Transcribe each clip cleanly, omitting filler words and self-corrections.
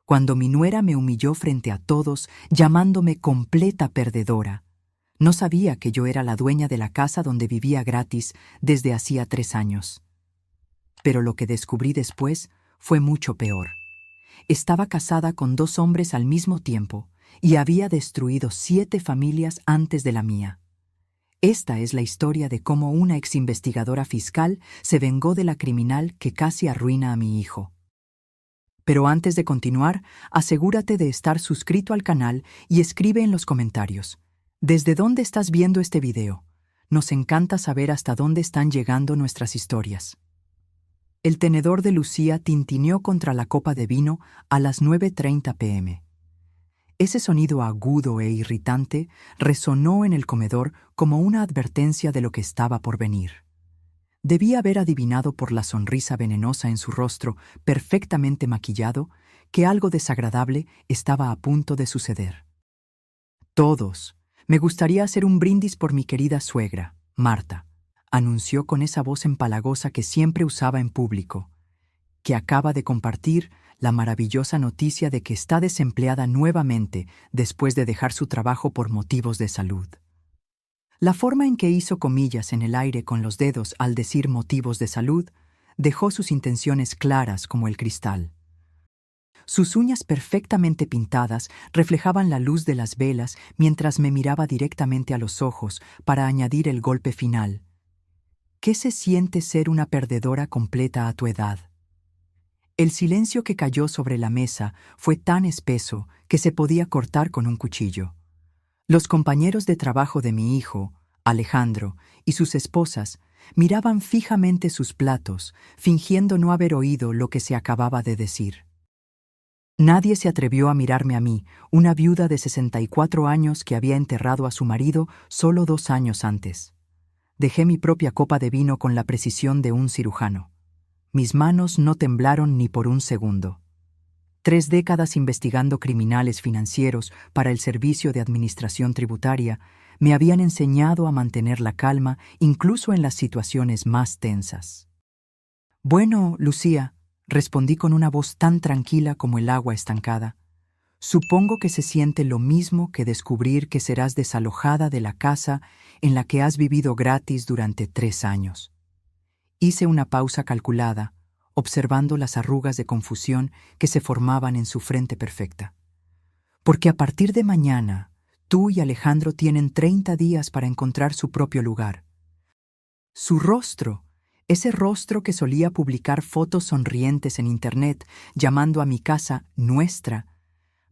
cuando mi nuera me humilló frente a todos, llamándome completa perdedora. No sabía que yo era la dueña de la casa donde vivía gratis desde hacía 3 años. Pero lo que descubrí después fue mucho peor. Estaba casada con 2 hombres al mismo tiempo y había destruido 7 familias antes de la mía. Esta es la historia de cómo una exinvestigadora fiscal se vengó de la criminal que casi arruina a mi hijo. Pero antes de continuar, asegúrate de estar suscrito al canal y escribe en los comentarios: ¿desde dónde estás viendo este video? Nos encanta saber hasta dónde están llegando nuestras historias. El tenedor de Lucía tintineó contra la copa de vino a las 9:30 p.m. Ese sonido agudo e irritante resonó en el comedor como una advertencia de lo que estaba por venir. Debí haber adivinado por la sonrisa venenosa en su rostro, perfectamente maquillado, que algo desagradable estaba a punto de suceder. Todos, me gustaría hacer un brindis por mi querida suegra, Marta, anunció con esa voz empalagosa que siempre usaba en público, que acaba de compartir la maravillosa noticia de que está desempleada nuevamente después de dejar su trabajo por motivos de salud. La forma en que hizo comillas en el aire con los dedos al decir motivos de salud dejó sus intenciones claras como el cristal. Sus uñas perfectamente pintadas reflejaban la luz de las velas mientras me miraba directamente a los ojos para añadir el golpe final. ¿Qué se siente ser una perdedora completa a tu edad? El silencio que cayó sobre la mesa fue tan espeso que se podía cortar con un cuchillo. Los compañeros de trabajo de mi hijo, Alejandro, y sus esposas miraban fijamente sus platos, fingiendo no haber oído lo que se acababa de decir. Nadie se atrevió a mirarme a mí, una viuda de 64 años que había enterrado a su marido solo 2 años antes. Dejé mi propia copa de vino con la precisión de un cirujano. Mis manos no temblaron ni por un segundo. 3 décadas investigando criminales financieros para el Servicio de Administración Tributaria me habían enseñado a mantener la calma incluso en las situaciones más tensas. «Bueno, Lucía», respondí con una voz tan tranquila como el agua estancada, «supongo que se siente lo mismo que descubrir que serás desalojada de la casa en la que has vivido gratis durante 3 años». Hice una pausa calculada, observando las arrugas de confusión que se formaban en su frente perfecta. «Porque a partir de mañana, tú y Alejandro tienen 30 días para encontrar su propio lugar». Su rostro, ese rostro que solía publicar fotos sonrientes en Internet, llamando a mi casa nuestra,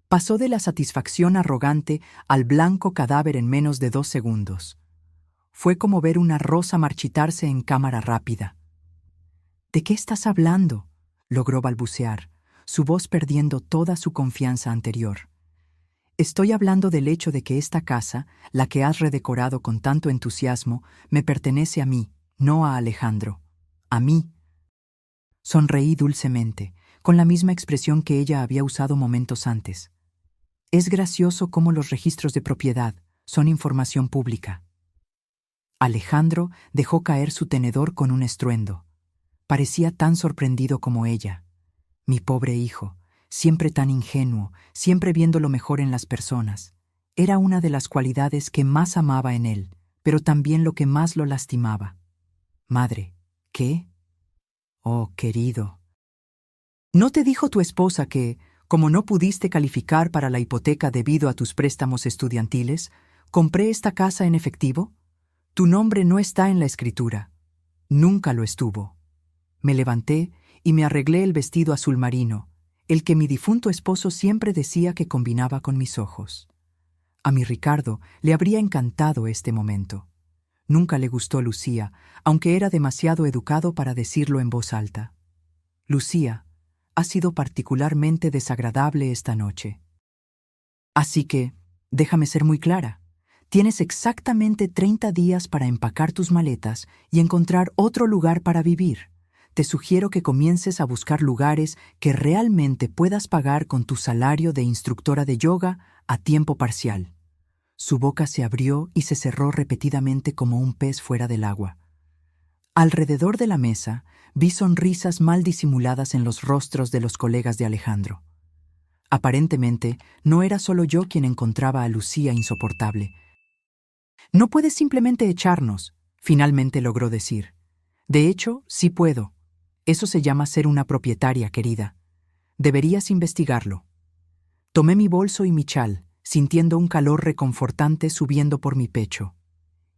pasó de la satisfacción arrogante al blanco cadáver en menos de 2 segundos. Fue como ver una rosa marchitarse en cámara rápida. «¿De qué estás hablando?», logró balbucear, su voz perdiendo toda su confianza anterior. «Estoy hablando del hecho de que esta casa, la que has redecorado con tanto entusiasmo, me pertenece a mí, no a Alejandro. A mí». Sonreí dulcemente, con la misma expresión que ella había usado momentos antes. Es gracioso cómo los registros de propiedad son información pública. Alejandro dejó caer su tenedor con un estruendo. Parecía tan sorprendido como ella. Mi pobre hijo, siempre tan ingenuo, siempre viendo lo mejor en las personas. Era una de las cualidades que más amaba en él, pero también lo que más lo lastimaba. «Madre, ¿qué? Oh, querido. ¿No te dijo tu esposa que, como no pudiste calificar para la hipoteca debido a tus préstamos estudiantiles, compré esta casa en efectivo? Tu nombre no está en la escritura. Nunca lo estuvo». Me levanté y me arreglé el vestido azul marino, el que mi difunto esposo siempre decía que combinaba con mis ojos. A mi Ricardo le habría encantado este momento. Nunca le gustó Lucía, aunque era demasiado educado para decirlo en voz alta. «Lucía, ha sido particularmente desagradable esta noche. Así que, déjame ser muy clara. Tienes exactamente 30 días para empacar tus maletas y encontrar otro lugar para vivir. Te sugiero que comiences a buscar lugares que realmente puedas pagar con tu salario de instructora de yoga a tiempo parcial». Su boca se abrió y se cerró repetidamente como un pez fuera del agua. Alrededor de la mesa vi sonrisas mal disimuladas en los rostros de los colegas de Alejandro. Aparentemente, no era solo yo quien encontraba a Lucía insoportable. No puedes simplemente echarnos, finalmente logró decir. De hecho, sí puedo. Eso se llama ser una propietaria, querida. Deberías investigarlo. Tomé mi bolso y mi chal, sintiendo un calor reconfortante subiendo por mi pecho.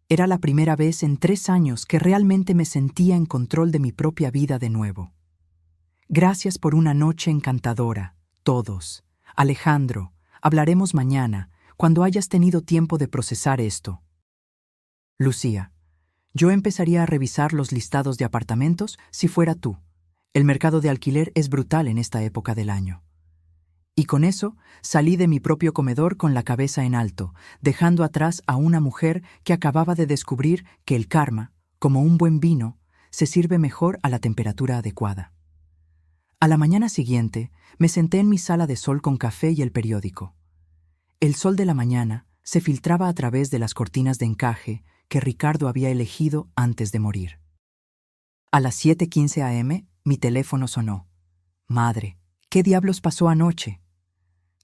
Era la primera vez en 3 años que realmente me sentía en control de mi propia vida de nuevo. Gracias por una noche encantadora, todos. Alejandro, hablaremos mañana, cuando hayas tenido tiempo de procesar esto. Lucía, yo empezaría a revisar los listados de apartamentos si fuera tú. El mercado de alquiler es brutal en esta época del año. Y con eso salí de mi propio comedor con la cabeza en alto, dejando atrás a una mujer que acababa de descubrir que el karma, como un buen vino, se sirve mejor a la temperatura adecuada. A la mañana siguiente, me senté en mi sala de sol con café y el periódico. El sol de la mañana se filtraba a través de las cortinas de encaje que Ricardo había elegido antes de morir. A las 7:15 a.m., mi teléfono sonó. Madre, ¿qué diablos pasó anoche?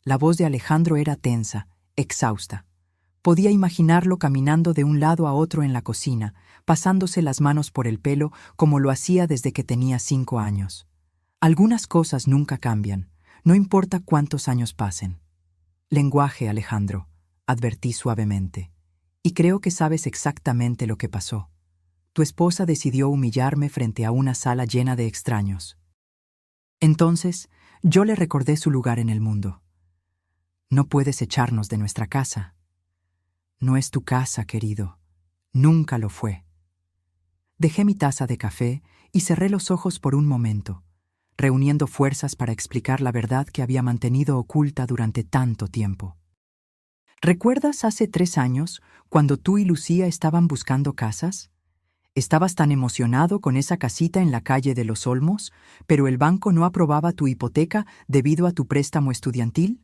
La voz de Alejandro era tensa, exhausta. Podía imaginarlo caminando de un lado a otro en la cocina, pasándose las manos por el pelo como lo hacía desde que tenía 5 años. Algunas cosas nunca cambian, no importa cuántos años pasen. Lenguaje, Alejandro, advertí suavemente. Y creo que sabes exactamente lo que pasó. Tu esposa decidió humillarme frente a una sala llena de extraños. Entonces, yo le recordé su lugar en el mundo. No puedes echarnos de nuestra casa. No es tu casa, querido. Nunca lo fue. Dejé mi taza de café y cerré los ojos por un momento, reuniendo fuerzas para explicar la verdad que había mantenido oculta durante tanto tiempo. ¿Recuerdas hace 3 años, cuando tú y Lucía estaban buscando casas? Estabas tan emocionado con esa casita en la calle de los Olmos, pero el banco no aprobaba tu hipoteca debido a tu préstamo estudiantil.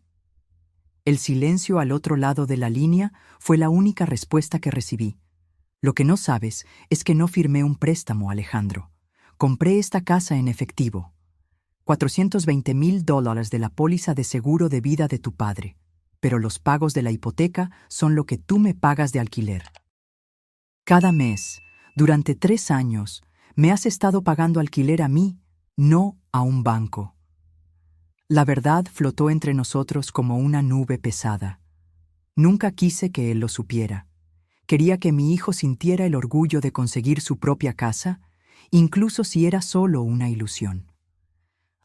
El silencio al otro lado de la línea fue la única respuesta que recibí. Lo que no sabes es que no firmé un préstamo, Alejandro. Compré esta casa en efectivo. $420,000 de la póliza de seguro de vida de tu padre, pero los pagos de la hipoteca son lo que tú me pagas de alquiler. Cada mes, durante 3 años, me has estado pagando alquiler a mí, no a un banco. La verdad flotó entre nosotros como una nube pesada. Nunca quise que él lo supiera. Quería que mi hijo sintiera el orgullo de conseguir su propia casa, incluso si era solo una ilusión.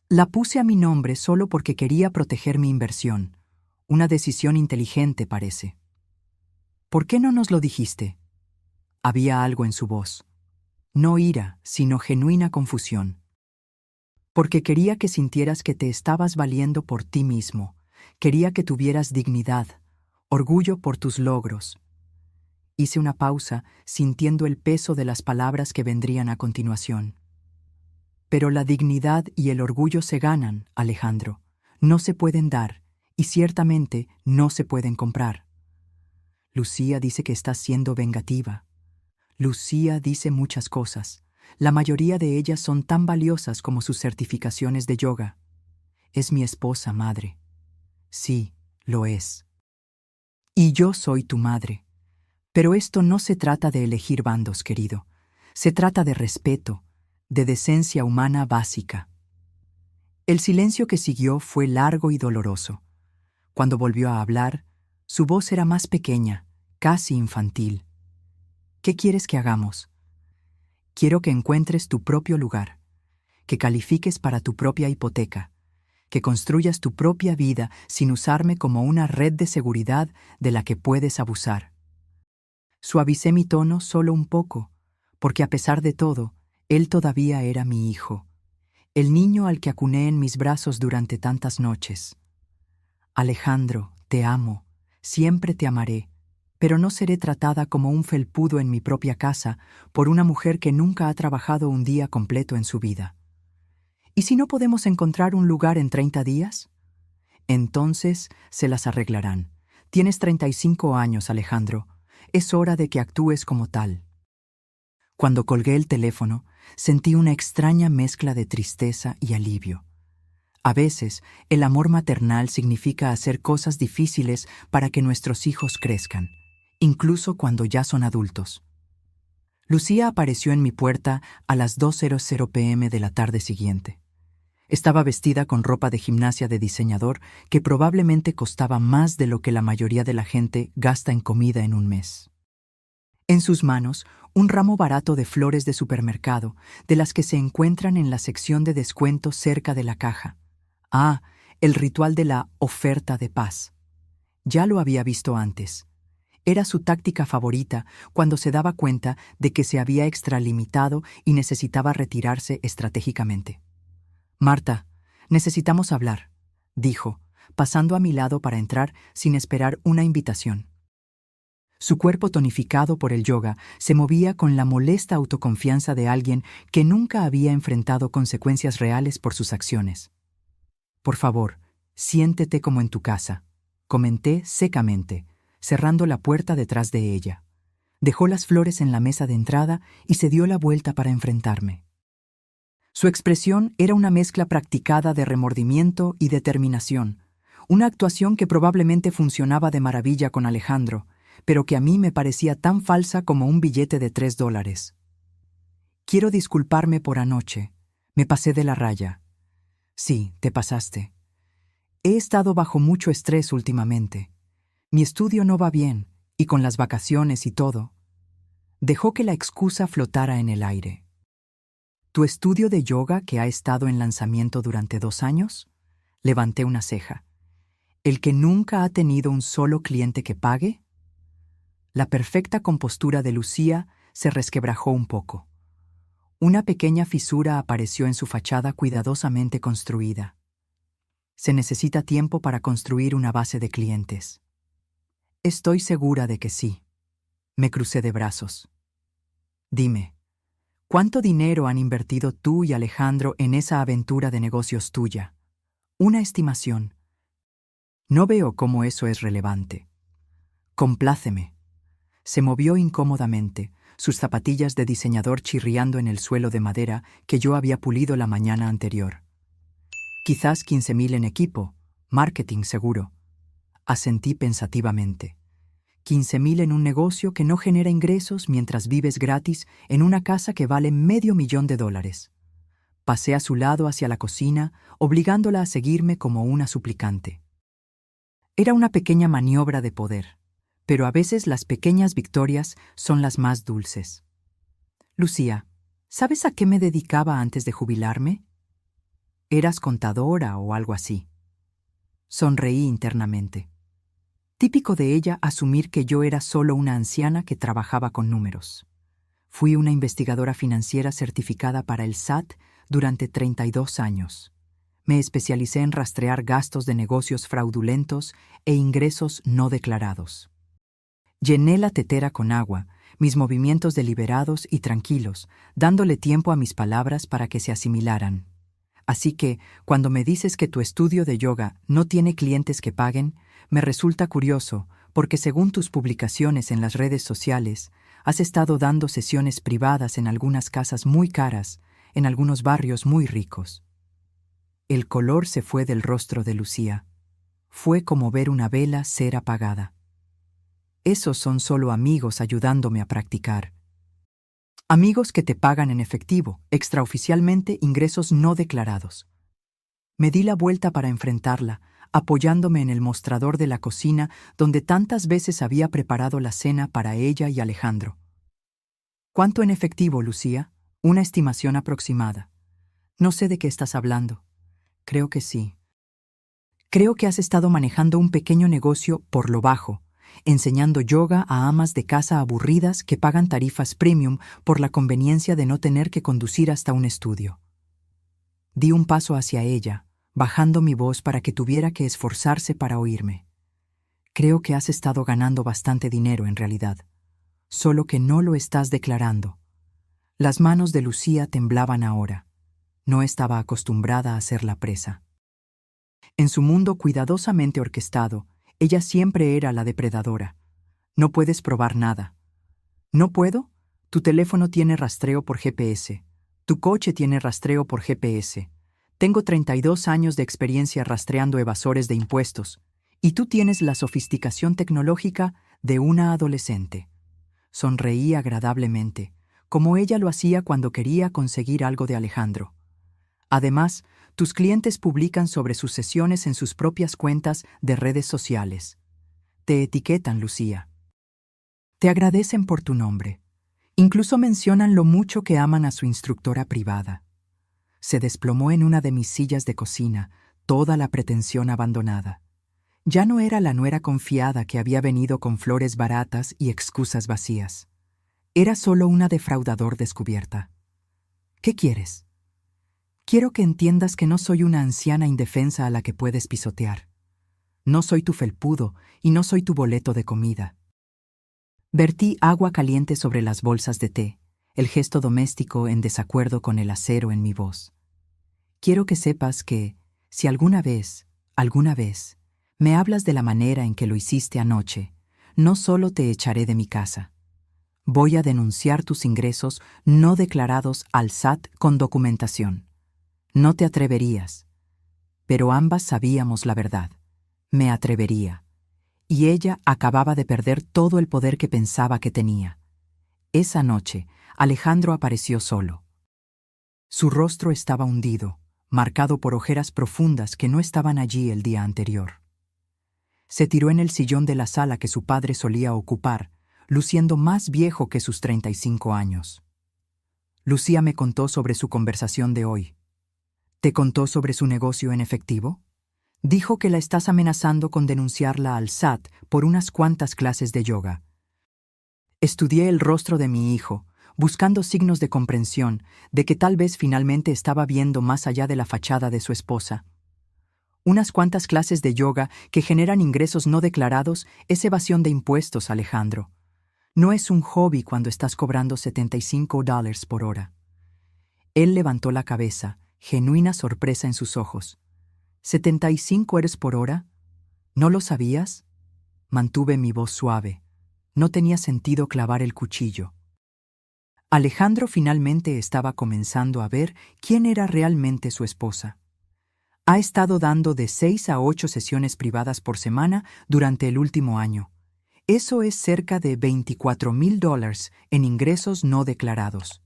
La puse a mi nombre solo porque quería proteger mi inversión. Una decisión inteligente, parece. ¿Por qué no nos lo dijiste? Había algo en su voz. No ira, sino genuina confusión. Porque quería que sintieras que te estabas valiendo por ti mismo. Quería que tuvieras dignidad, orgullo por tus logros. Hice una pausa, sintiendo el peso de las palabras que vendrían a continuación. Pero la dignidad y el orgullo se ganan, Alejandro. No se pueden dar, y ciertamente no se pueden comprar. Lucía dice que estás siendo vengativa. Lucía dice muchas cosas. La mayoría de ellas son tan valiosas como sus certificaciones de yoga. Es mi esposa, madre. Sí, lo es. Y yo soy tu madre. Pero esto no se trata de elegir bandos, querido. Se trata de respeto, de decencia humana básica. El silencio que siguió fue largo y doloroso. Cuando volvió a hablar, su voz era más pequeña, casi infantil. ¿Qué quieres que hagamos? Quiero que encuentres tu propio lugar, que califiques para tu propia hipoteca, que construyas tu propia vida sin usarme como una red de seguridad de la que puedes abusar. Suavicé mi tono solo un poco, porque a pesar de todo, él todavía era mi hijo, el niño al que acuné en mis brazos durante tantas noches. Alejandro, te amo, siempre te amaré, pero no seré tratada como un felpudo en mi propia casa por una mujer que nunca ha trabajado un día completo en su vida. ¿Y si no podemos encontrar un lugar en 30 días? Entonces se las arreglarán. Tienes 35 años, Alejandro. Es hora de que actúes como tal. Cuando colgué el teléfono, sentí una extraña mezcla de tristeza y alivio. A veces, el amor maternal significa hacer cosas difíciles para que nuestros hijos crezcan, incluso cuando ya son adultos. Lucía apareció en mi puerta a las 2:00 p.m. de la tarde siguiente. Estaba vestida con ropa de gimnasia de diseñador que probablemente costaba más de lo que la mayoría de la gente gasta en comida en un mes. En sus manos, un ramo barato de flores de supermercado, de las que se encuentran en la sección de descuento cerca de la caja. Ah, el ritual de la oferta de paz. Ya lo había visto antes. Era su táctica favorita cuando se daba cuenta de que se había extralimitado y necesitaba retirarse estratégicamente. «Marta, necesitamos hablar», dijo, pasando a mi lado para entrar sin esperar una invitación. Su cuerpo tonificado por el yoga se movía con la molesta autoconfianza de alguien que nunca había enfrentado consecuencias reales por sus acciones. «Por favor, siéntete como en tu casa», comenté secamente, cerrando la puerta detrás de ella. Dejó las flores en la mesa de entrada y se dio la vuelta para enfrentarme. Su expresión era una mezcla practicada de remordimiento y determinación, una actuación que probablemente funcionaba de maravilla con Alejandro, pero que a mí me parecía tan falsa como un billete de $3. «Quiero disculparme por anoche. Me pasé de la raya». «Sí, te pasaste. He estado bajo mucho estrés últimamente. Mi estudio no va bien, y con las vacaciones y todo». Dejó que la excusa flotara en el aire. «¿Tu estudio de yoga que ha estado en lanzamiento durante 2 años?» Levanté una ceja. «¿El que nunca ha tenido un solo cliente que pague?» La perfecta compostura de Lucía se resquebrajó un poco. Una pequeña fisura apareció en su fachada cuidadosamente construida. «Se necesita tiempo para construir una base de clientes». «Estoy segura de que sí». Me crucé de brazos. «Dime, ¿cuánto dinero han invertido tú y Alejandro en esa aventura de negocios tuya? Una estimación». «No veo cómo eso es relevante». «Compláceme». Se movió incómodamente, sus zapatillas de diseñador chirriando en el suelo de madera que yo había pulido la mañana anterior. «Quizás 15,000 en equipo, marketing seguro». Asentí pensativamente. 15,000 en un negocio que no genera ingresos mientras vives gratis en una casa que vale $500,000. Pasé a su lado hacia la cocina, obligándola a seguirme como una suplicante. Era una pequeña maniobra de poder, pero a veces las pequeñas victorias son las más dulces. «Lucía, ¿sabes a qué me dedicaba antes de jubilarme?» «¿Eras contadora o algo así?» Sonreí internamente. Típico de ella asumir que yo era solo una anciana que trabajaba con números. Fui una investigadora financiera certificada para el SAT durante 32 años. Me especialicé en rastrear gastos de negocios fraudulentos e ingresos no declarados. Llené la tetera con agua, mis movimientos deliberados y tranquilos, dándole tiempo a mis palabras para que se asimilaran. Así que, cuando me dices que tu estudio de yoga no tiene clientes que paguen, me resulta curioso, porque según tus publicaciones en las redes sociales, has estado dando sesiones privadas en algunas casas muy caras, en algunos barrios muy ricos. El color se fue del rostro de Lucía. Fue como ver una vela ser apagada. Esos son solo amigos ayudándome a practicar. Amigos que te pagan en efectivo, extraoficialmente ingresos no declarados. Me di la vuelta para enfrentarla, apoyándome en el mostrador de la cocina donde tantas veces había preparado la cena para ella y Alejandro. «¿Cuánto en efectivo, Lucía? Una estimación aproximada». «No sé de qué estás hablando». «Creo que sí. Creo que has estado manejando un pequeño negocio por lo bajo, enseñando yoga a amas de casa aburridas que pagan tarifas premium por la conveniencia de no tener que conducir hasta un estudio». Di un paso hacia ella, bajando mi voz para que tuviera que esforzarse para oírme. «Creo que has estado ganando bastante dinero en realidad, solo que no lo estás declarando». Las manos de Lucía temblaban ahora. No estaba acostumbrada a ser la presa. En su mundo cuidadosamente orquestado, ella siempre era la depredadora. «No puedes probar nada». «¿No puedo? Tu teléfono tiene rastreo por GPS. Tu coche tiene rastreo por GPS. Tengo 32 años de experiencia rastreando evasores de impuestos, y tú tienes la sofisticación tecnológica de una adolescente. Sonreí agradablemente, como ella lo hacía cuando quería conseguir algo de Alejandro. Además, tus clientes publican sobre sus sesiones en sus propias cuentas de redes sociales. Te etiquetan, Lucía. Te agradecen por tu nombre. Incluso mencionan lo mucho que aman a su instructora privada. Se desplomó en una de mis sillas de cocina, toda la pretensión abandonada. Ya no era la nuera confiada que había venido con flores baratas y excusas vacías. Era solo una defraudador descubierta. ¿Qué quieres? Quiero que entiendas que no soy una anciana indefensa a la que puedes pisotear. No soy tu felpudo y no soy tu boleto de comida. Vertí agua caliente sobre las bolsas de té, el gesto doméstico en desacuerdo con el acero en mi voz. Quiero que sepas que, si alguna vez, me hablas de la manera en que lo hiciste anoche, no solo te echaré de mi casa. Voy a denunciar tus ingresos no declarados al SAT con documentación. No te atreverías. Pero ambas sabíamos la verdad. Me atrevería. Y ella acababa de perder todo el poder que pensaba que tenía. Esa noche, Alejandro apareció solo. Su rostro estaba hundido, marcado por ojeras profundas que no estaban allí el día anterior. Se tiró en el sillón de la sala que su padre solía ocupar, luciendo más viejo que sus 35 años. Lucía me contó sobre su conversación de hoy. ¿Te contó sobre su negocio en efectivo? Dijo que la estás amenazando con denunciarla al SAT por unas cuantas clases de yoga. Estudié el rostro de mi hijo, buscando signos de comprensión de que tal vez finalmente estaba viendo más allá de la fachada de su esposa. Unas cuantas clases de yoga que generan ingresos no declarados es evasión de impuestos, Alejandro. No es un hobby cuando estás cobrando $75 por hora. Él levantó la cabeza, genuina sorpresa en sus ojos. ¿$75 por hora? ¿No lo sabías? Mantuve mi voz suave. No tenía sentido clavar el cuchillo. Alejandro finalmente estaba comenzando a ver quién era realmente su esposa. Ha estado dando de 6 a 8 sesiones privadas por semana durante el último año. Eso es cerca de $24,000 en ingresos no declarados.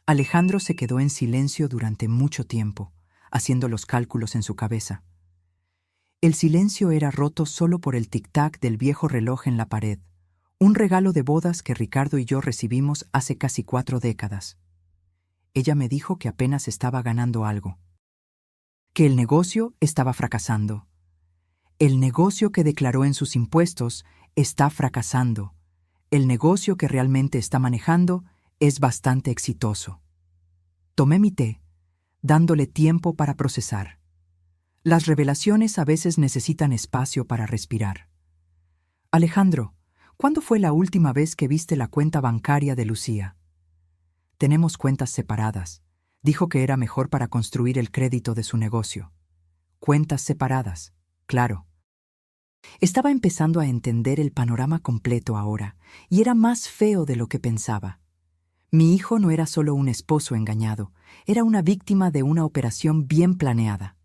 Alejandro se quedó en silencio durante mucho tiempo, haciendo los cálculos en su cabeza. El silencio era roto solo por el tic-tac del viejo reloj en la pared, un regalo de bodas que Ricardo y yo recibimos hace casi 4 décadas. Ella me dijo que apenas estaba ganando algo, que el negocio estaba fracasando. El negocio que declaró en sus impuestos está fracasando. El negocio que realmente está manejando es bastante exitoso. Tomé mi té, dándole tiempo para procesar. Las revelaciones a veces necesitan espacio para respirar. Alejandro, ¿cuándo fue la última vez que viste la cuenta bancaria de Lucía? Tenemos cuentas separadas. Dijo que era mejor para construir el crédito de su negocio. Cuentas separadas, claro. Estaba empezando a entender el panorama completo ahora, y era más feo de lo que pensaba. Mi hijo no era solo un esposo engañado, era una víctima de una operación bien planeada.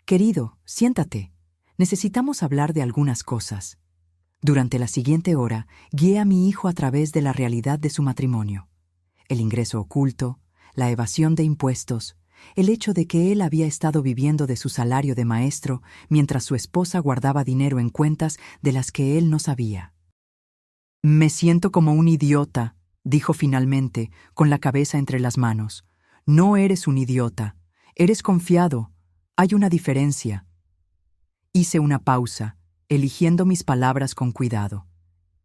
Querido, siéntate. Necesitamos hablar de algunas cosas. Durante la siguiente hora, guié a mi hijo a través de la realidad de su matrimonio. El ingreso oculto, la evasión de impuestos, el hecho de que él había estado viviendo de su salario de maestro mientras su esposa guardaba dinero en cuentas de las que él no sabía. Me siento como un idiota, dijo finalmente, con la cabeza entre las manos. No eres un idiota, eres confiado. Hay una diferencia. Hice una pausa, eligiendo mis palabras con cuidado.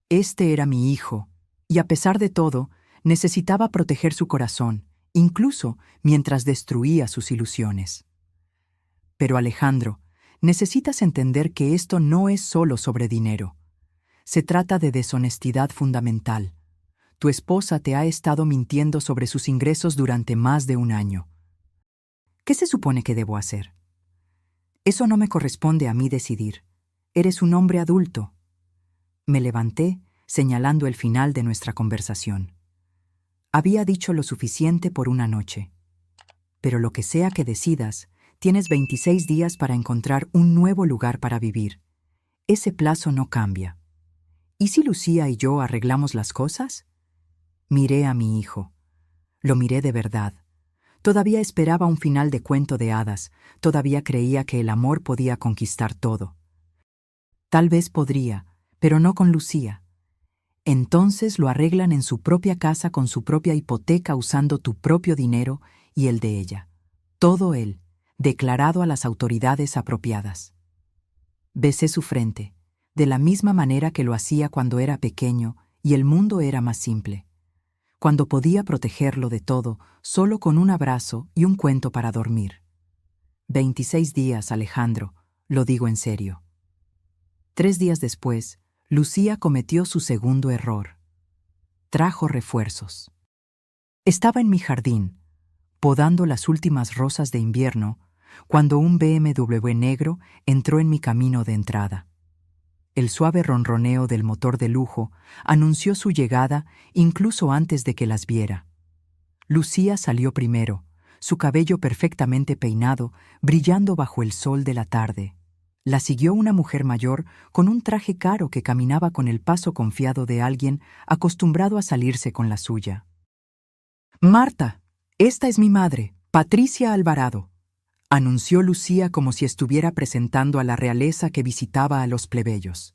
Este era mi hijo, y a pesar de todo, necesitaba proteger su corazón, incluso mientras destruía sus ilusiones. Pero Alejandro, necesitas entender que esto no es solo sobre dinero. Se trata de deshonestidad fundamental. Tu esposa te ha estado mintiendo sobre sus ingresos durante más de un año. ¿Qué se supone que debo hacer? Eso no me corresponde a mí decidir. Eres un hombre adulto. Me levanté, señalando el final de nuestra conversación. Había dicho lo suficiente por una noche. Pero lo que sea que decidas, tienes 26 días para encontrar un nuevo lugar para vivir. Ese plazo no cambia. ¿Y si Lucía y yo arreglamos las cosas? Miré a mi hijo. Lo miré de verdad. Todavía esperaba un final de cuento de hadas. Todavía creía que el amor podía conquistar todo. Tal vez podría, pero no con Lucía. Entonces lo arreglan en su propia casa con su propia hipoteca usando tu propio dinero y el de ella. Todo él, declarado a las autoridades apropiadas. Besé su frente, de la misma manera que lo hacía cuando era pequeño y el mundo era más simple. Cuando podía protegerlo de todo solo con un abrazo y un cuento para dormir. 26 días, Alejandro, lo digo en serio. 3 días después, Lucía cometió su segundo error. Trajo refuerzos. Estaba en mi jardín, podando las últimas rosas de invierno, cuando un BMW negro entró en mi camino de entrada. El suave ronroneo del motor de lujo anunció su llegada incluso antes de que las viera. Lucía salió primero, su cabello perfectamente peinado, brillando bajo el sol de la tarde. La siguió una mujer mayor con un traje caro que caminaba con el paso confiado de alguien acostumbrado a salirse con la suya. «Marta, esta es mi madre, Patricia Alvarado», anunció Lucía como si estuviera presentando a la realeza que visitaba a los plebeyos.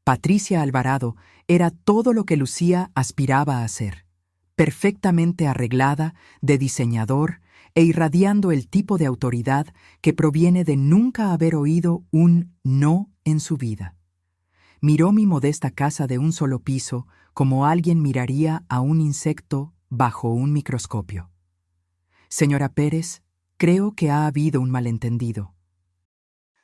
Patricia Alvarado era todo lo que Lucía aspiraba a ser, perfectamente arreglada, de diseñador, e irradiando el tipo de autoridad que proviene de nunca haber oído un no en su vida. Miró mi modesta casa de un solo piso como alguien miraría a un insecto bajo un microscopio. «Señora Pérez, creo que ha habido un malentendido».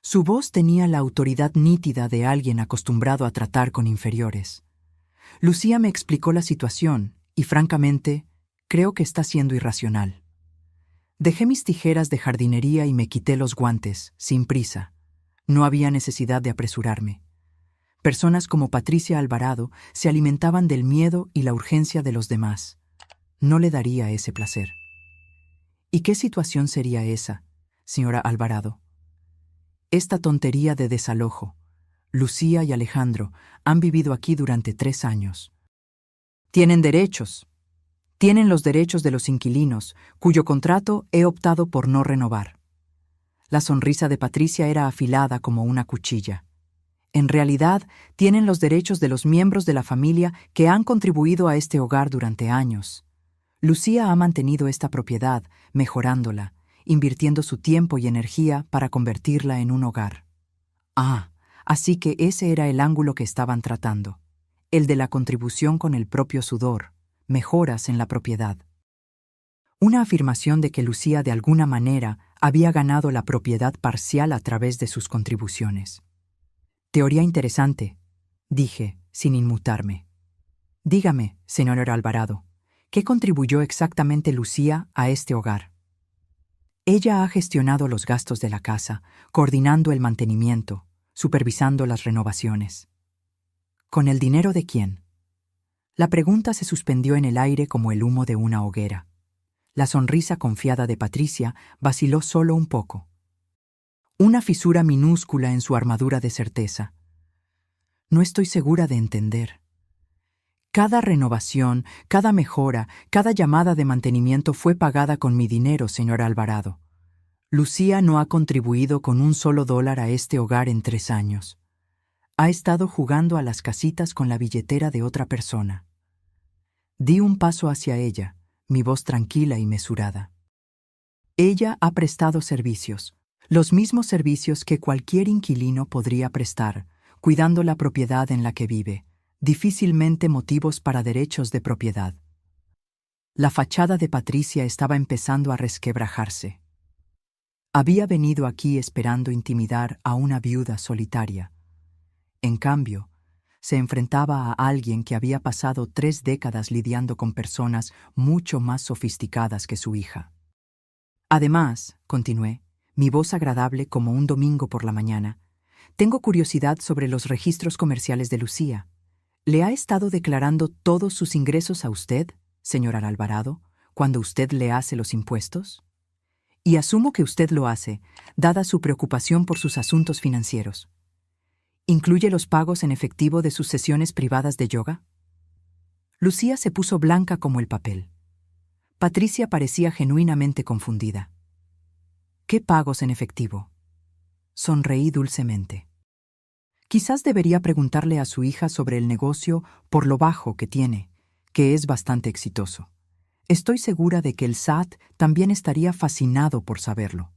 Su voz tenía la autoridad nítida de alguien acostumbrado a tratar con inferiores. Lucía me explicó la situación y, francamente, creo que está siendo irracional. Dejé mis tijeras de jardinería y me quité los guantes, sin prisa. No había necesidad de apresurarme. Personas como Patricia Alvarado se alimentaban del miedo y la urgencia de los demás. No le daría ese placer. ¿Y qué situación sería esa, señora Alvarado? Esta tontería de desalojo. Lucía y Alejandro han vivido aquí durante 3 años. Tienen derechos. Tienen los derechos de los inquilinos, cuyo contrato he optado por no renovar. La sonrisa de Patricia era afilada como una cuchilla. En realidad, tienen los derechos de los miembros de la familia que han contribuido a este hogar durante años. Lucía ha mantenido esta propiedad, mejorándola, invirtiendo su tiempo y energía para convertirla en un hogar. Ah, así que ese era el ángulo que estaban tratando, el de la contribución con el propio sudor, mejoras en la propiedad. Una afirmación de que Lucía de alguna manera había ganado la propiedad parcial a través de sus contribuciones. Teoría interesante, dije, sin inmutarme. Dígame, señor Alvarado, ¿qué contribuyó exactamente Lucía a este hogar? Ella ha gestionado los gastos de la casa, coordinando el mantenimiento, supervisando las renovaciones. ¿Con el dinero de quién? La pregunta se suspendió en el aire como el humo de una hoguera. La sonrisa confiada de Patricia vaciló solo un poco. Una fisura minúscula en su armadura de certeza. No estoy segura de entender. Cada renovación, cada mejora, cada llamada de mantenimiento fue pagada con mi dinero, señor Alvarado. Lucía no ha contribuido con un solo dólar a este hogar en 3 años. Ha estado jugando a las casitas con la billetera de otra persona. Di un paso hacia ella, mi voz tranquila y mesurada. Ella ha prestado servicios, los mismos servicios que cualquier inquilino podría prestar, cuidando la propiedad en la que vive, difícilmente motivos para derechos de propiedad. La fachada de Patricia estaba empezando a resquebrajarse. Había venido aquí esperando intimidar a una viuda solitaria. En cambio, se enfrentaba a alguien que había pasado 3 décadas lidiando con personas mucho más sofisticadas que su hija. Además, continué, mi voz agradable como un domingo por la mañana, tengo curiosidad sobre los registros comerciales de Lucía. ¿Le ha estado declarando todos sus ingresos a usted, señora Alvarado, cuando usted le hace los impuestos? Y asumo que usted lo hace, dada su preocupación por sus asuntos financieros. ¿Incluye los pagos en efectivo de sus sesiones privadas de yoga? Lucía se puso blanca como el papel. Patricia parecía genuinamente confundida. ¿Qué pagos en efectivo? Sonreí dulcemente. Quizás debería preguntarle a su hija sobre el negocio por lo bajo que tiene, que es bastante exitoso. Estoy segura de que el SAT también estaría fascinado por saberlo.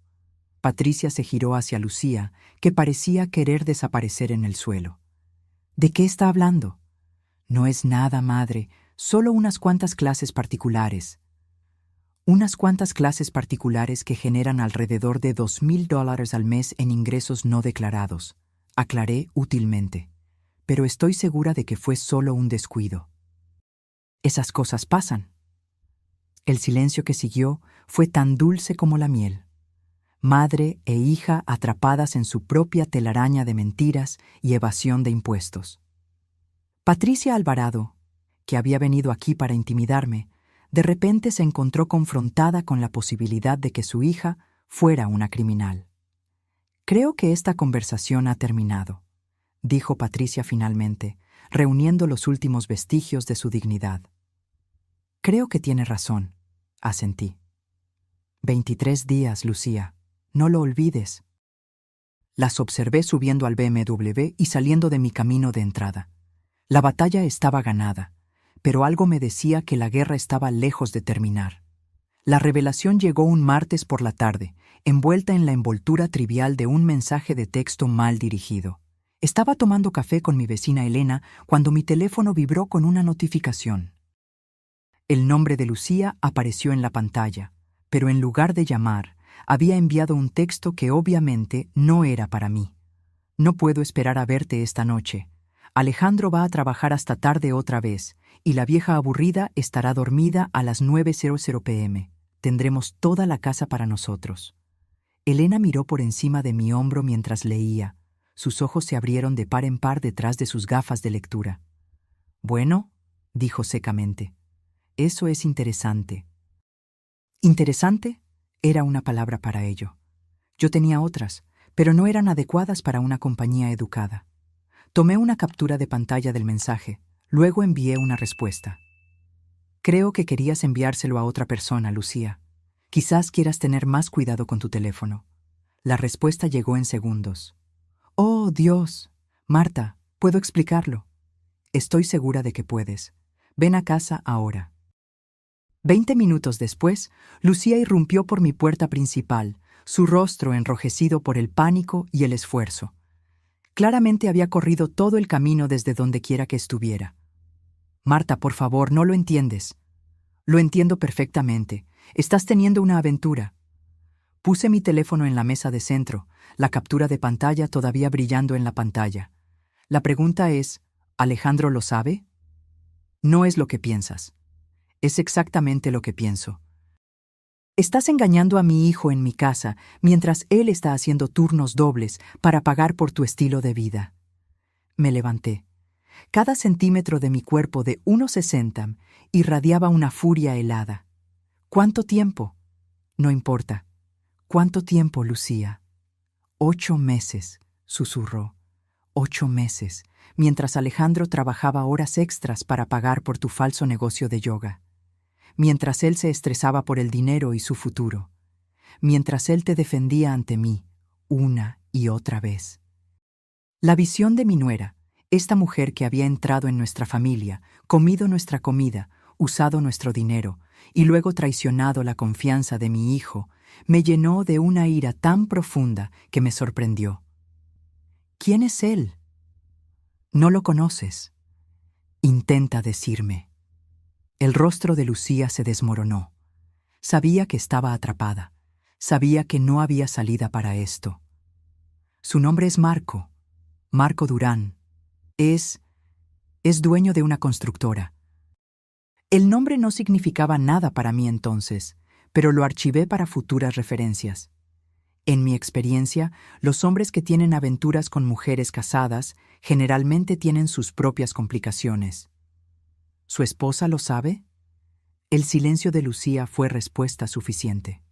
Patricia se giró hacia Lucía, que parecía querer desaparecer en el suelo. ¿De qué está hablando? No es nada, madre, solo unas cuantas clases particulares. Unas cuantas clases particulares que generan alrededor de $2,000 al mes en ingresos no declarados, aclaré útilmente. Pero estoy segura de que fue solo un descuido. Esas cosas pasan. El silencio que siguió fue tan dulce como la miel. Madre e hija atrapadas en su propia telaraña de mentiras y evasión de impuestos. Patricia Alvarado, que había venido aquí para intimidarme, de repente se encontró confrontada con la posibilidad de que su hija fuera una criminal. Creo que esta conversación ha terminado, dijo Patricia finalmente, reuniendo los últimos vestigios de su dignidad. Creo que tiene razón, asentí. 23 días, Lucía. No lo olvides. Las observé subiendo al BMW y saliendo de mi camino de entrada. La batalla estaba ganada, pero algo me decía que la guerra estaba lejos de terminar. La revelación llegó un martes por la tarde, envuelta en la envoltura trivial de un mensaje de texto mal dirigido. Estaba tomando café con mi vecina Elena cuando mi teléfono vibró con una notificación. El nombre de Lucía apareció en la pantalla, pero en lugar de llamar, había enviado un texto que obviamente no era para mí. No puedo esperar a verte esta noche. Alejandro va a trabajar hasta tarde otra vez, y la vieja aburrida estará dormida a las 9:00 p.m. Tendremos toda la casa para nosotros. Elena miró por encima de mi hombro mientras leía. Sus ojos se abrieron de par en par detrás de sus gafas de lectura. Bueno, dijo secamente. Eso es interesante. ¿Interesante? Era una palabra para ello. Yo tenía otras, pero no eran adecuadas para una compañía educada. Tomé una captura de pantalla del mensaje, luego envié una respuesta. Creo que querías enviárselo a otra persona, Lucía. Quizás quieras tener más cuidado con tu teléfono. La respuesta llegó en segundos. Oh, Dios. Marta, puedo explicarlo. Estoy segura de que puedes. Ven a casa ahora. 20 minutos después, Lucía irrumpió por mi puerta principal, su rostro enrojecido por el pánico y el esfuerzo. Claramente había corrido todo el camino desde donde quiera que estuviera. Marta, por favor, no lo entiendes. Lo entiendo perfectamente. Estás teniendo una aventura. Puse mi teléfono en la mesa de centro, la captura de pantalla todavía brillando en la pantalla. La pregunta es, ¿Alejandro lo sabe? No es lo que piensas. Es exactamente lo que pienso. Estás engañando a mi hijo en mi casa mientras él está haciendo turnos dobles para pagar por tu estilo de vida. Me levanté. Cada centímetro de mi cuerpo de 1,60 irradiaba una furia helada. ¿Cuánto tiempo? No importa. ¿Cuánto tiempo, Lucía? 8 meses, susurró. 8 meses, mientras Alejandro trabajaba horas extras para pagar por tu falso negocio de yoga. Mientras él se estresaba por el dinero y su futuro. Mientras él te defendía ante mí, una y otra vez. La visión de mi nuera, esta mujer que había entrado en nuestra familia, comido nuestra comida, usado nuestro dinero y luego traicionado la confianza de mi hijo, me llenó de una ira tan profunda que me sorprendió. ¿Quién es él? No lo conoces. Intenta decirme. El rostro de Lucía se desmoronó. Sabía que estaba atrapada. Sabía que no había salida para esto. Su nombre es Marco. Marco Durán. Es dueño de una constructora. El nombre no significaba nada para mí entonces, pero lo archivé para futuras referencias. En mi experiencia, los hombres que tienen aventuras con mujeres casadas generalmente tienen sus propias complicaciones. ¿Su esposa lo sabe? El silencio de Lucía fue respuesta suficiente.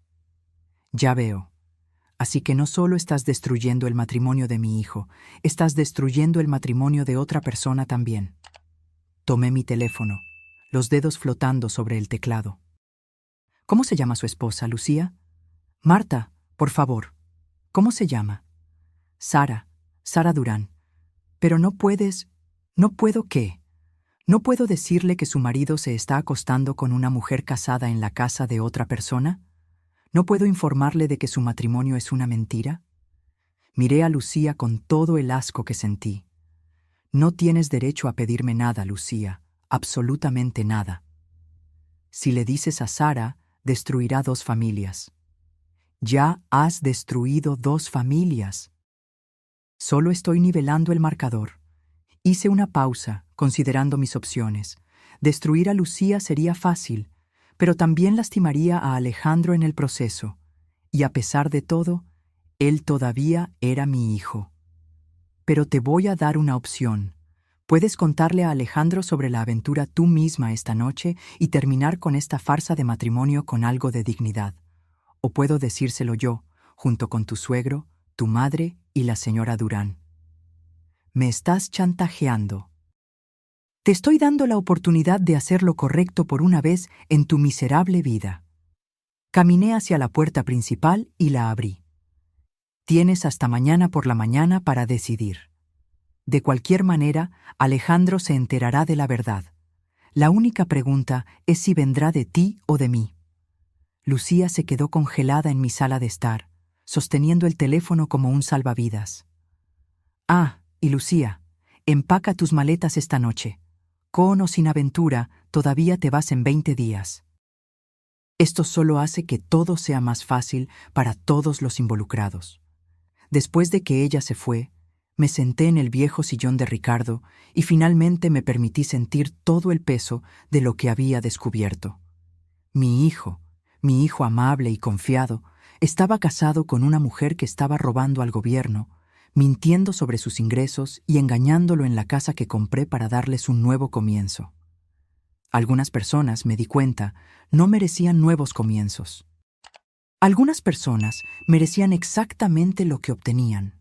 Ya veo. Así que no solo estás destruyendo el matrimonio de mi hijo, estás destruyendo el matrimonio de otra persona también. Tomé mi teléfono, los dedos flotando sobre el teclado. ¿Cómo se llama su esposa, Lucía? Marta, por favor. ¿Cómo se llama? Sara, Sara Durán. Pero no puedes... ¿No puedo qué? ¿No puedo decirle que su marido se está acostando con una mujer casada en la casa de otra persona? ¿No puedo informarle de que su matrimonio es una mentira? Miré a Lucía con todo el asco que sentí. No tienes derecho a pedirme nada, Lucía, absolutamente nada. Si le dices a Sara, destruirá 2 familias. Ya has destruido 2 familias. Solo estoy nivelando el marcador. Hice una pausa, considerando mis opciones. Destruir a Lucía sería fácil, pero también lastimaría a Alejandro en el proceso. Y a pesar de todo, él todavía era mi hijo. Pero te voy a dar una opción. Puedes contarle a Alejandro sobre la aventura tú misma esta noche y terminar con esta farsa de matrimonio con algo de dignidad. O puedo decírselo yo, junto con tu suegro, tu madre y la señora Durán. Me estás chantajeando. Te estoy dando la oportunidad de hacer lo correcto por una vez en tu miserable vida. Caminé hacia la puerta principal y la abrí. Tienes hasta mañana por la mañana para decidir. De cualquier manera, Alejandro se enterará de la verdad. La única pregunta es si vendrá de ti o de mí. Lucía se quedó congelada en mi sala de estar, sosteniendo el teléfono como un salvavidas. Ah, y Lucía, empaca tus maletas esta noche. Con o sin aventura, todavía te vas en 20 días. Esto solo hace que todo sea más fácil para todos los involucrados. Después de que ella se fue, me senté en el viejo sillón de Ricardo y finalmente me permití sentir todo el peso de lo que había descubierto. Mi hijo amable y confiado, estaba casado con una mujer que estaba robando al gobierno, mintiendo sobre sus ingresos y engañándolo en la casa que compré para darles un nuevo comienzo. Algunas personas, me di cuenta, no merecían nuevos comienzos. Algunas personas merecían exactamente lo que obtenían.